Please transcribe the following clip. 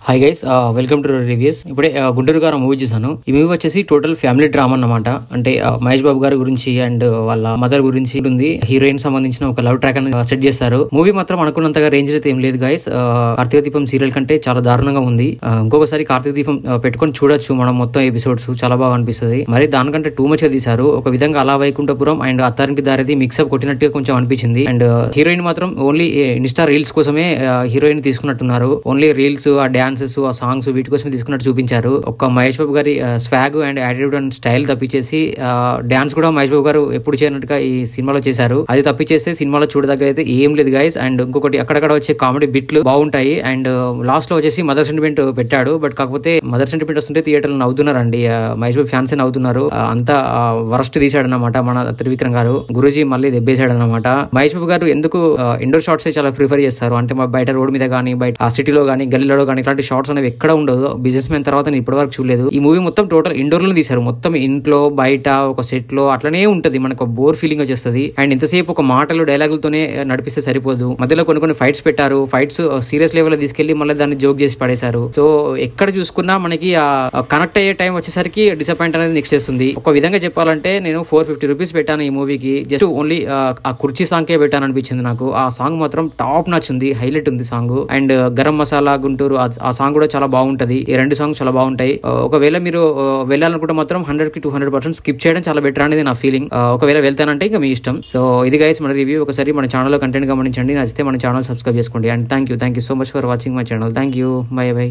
Hi guys, welcome two reviews. ఇప్పుడే గుంటూరు గారు movie చూసాను. ఈ మూవీ వచ్చేసి టోటల్ ఫ్యామిలీ డ్రామా అన్నమాట. అంటే మహేష్ బాబు గారి గురించి అండ్ వాళ్ళ మదర్ గురించి ఉంది. హీరోయిన్ సంబంధించిన ఒక లవ్ ట్రాక్ అనేది సెట్ చేస్తారు. మూవీ మాత్రం అనుకున్నంతగా రేంజ్ అయితే ఏం లేదు గైస్. కార్తీక దీపం సీరియల్ కంటే చాలా దారుణంగా ఉంది. ఇంకొకసారి కార్తీక దీపం పెట్టుకొని చూడొచ్చు మనం మొత్తం ఎపిసోడ్స్, చాలా బాగా అనిపిస్తుంది. మరి దానికంటే టూ మచ్ గా తీశారు. ఒక విధంగా అలా వైకుంఠపురం అండ్ అత్తారింటి దారిది మిక్సప్ కొట్టినట్టుగా కొంచెం అనిపించింది. అండ్ హీరోయిన్ మాత్రం ఓన్లీ ఇన్స్టా రీల్స్ కోసమే హీరోయిన్ తీసుకున్నట్టున్నారు. ఓన్లీ రీల్స్, ఆ డాన్సెస్, ఆ సాంగ్స్ వీటి కోసం తీసుకున్నట్టు చూపించారు. ఒక మహేష్ బాబు గారి swag and attitude and style తప్పించేసి డాన్స్ కూడా మహేష్ బాబు గారు ఎప్పుడు చేయనట్టుగా ఈ సినిమాలో చేశారు. అది తప్పించేస్తే సినిమాలో చూడదగ్గర అయితే ఏం లేదు గైస్. అండ్ ఇంకొకటి అక్కడక్కడ వచ్చే కామెడీ బిట్లు బాగుంటాయి. అండ్ లాస్ట్ లో వచ్చేసి మదర్ సెంటిమెంట్ పెట్టాడు. బట్ కాకపోతే మదర్ సెంటిమెంట్ వస్తుంటే థియేటర్ లో నవ్వుతున్నారండి. మహేష్ బాబు ఫ్యాన్స్ నవ్వుతున్నారు. అంతా వరస్ట్ తీశాడు అనమాట మన త్రివిక్రమ్ గారు. గురూజీ మళ్ళీ దెబ్బేశాడు అనమాట. మహేష్ బాబు గారు ఎందుకు ఇండోర్ షాట్స్ చాలా ప్రిఫర్ చేస్తారు అంటే బయట రోడ్ మీద కానీ, బయట ఆ సిటీలో కానీ, గల్లీలో కానీ ఇట్లాంటి షార్ట్స్ అనేవి ఎక్కడ ఉండదు. బిజినెస్ మ్యాన్ తర్వాత నేను ఇప్పటి వరకు చూడలేదు. ఈ మూవీ మొత్తం టోటల్ ఇండోర్ లో తీశారు. మొత్తం ఇంట్లో, బయట, ఒక సెట్ లో అట్లనే ఉంటది. మనకు బోర్ ఫీలింగ్ వచ్చేస్తుంది. అండ్ ఇంతసేపు ఒక మాటలు, డైలాగులతోనే నడిపిస్తే సరిపోదు. మధ్యలో కొన్ని ఫైట్స్ పెట్టారు. ఫైట్స్ సీరియస్ లెవెల్ లో తీసుకెళ్లి మళ్ళీ దాన్ని జోక్ చేసి పడేశారు. సో ఎక్కడ చూసుకున్నా మనకి కనెక్ట్ అయ్యే టైం వచ్చేసరికి డిసప్పాయింట్ అనేది నెక్స్ట్ చేస్తుంది. ఒక విధంగా చెప్పాలంటే నేను 450 రూపీస్ పెట్టాను ఈ మూవీకి. జస్ట్ ఓన్లీ ఆ కుర్చీ సాంగ్ పెట్టాను అనిపించింది నాకు. ఆ సాంగ్ మాత్రం టాప్ నచ్చింది, హైలైట్ ఉంది సాంగ్. అండ్ గరం మసాలా గుంటూరు ఆ సాంగ్ కూడా చాలా బాగుంటది. ఈ రెండు సాంగ్స్ చాలా బాగుంటాయి. ఒకవేళ మీరు వెళ్ళాలనుకుంటే మాత్రం 100కి 200% స్కిప్ చేయడం చాలా బెటర్ అనేది నా ఫీలింగ్. ఒకవేళ వెళ్తానంటే ఇంకా మీ ఇష్టం. సో ఇది గైస్ మన రివ్యూ. ఒకసారి మన ఛానల్ లో కంటెంట్ గమనించండి. నచ్చితే మన ఛానల్ సబ్స్క్రైబ్ చేసుకోండి. And thank you so much for watching my channel. Thank you. By by.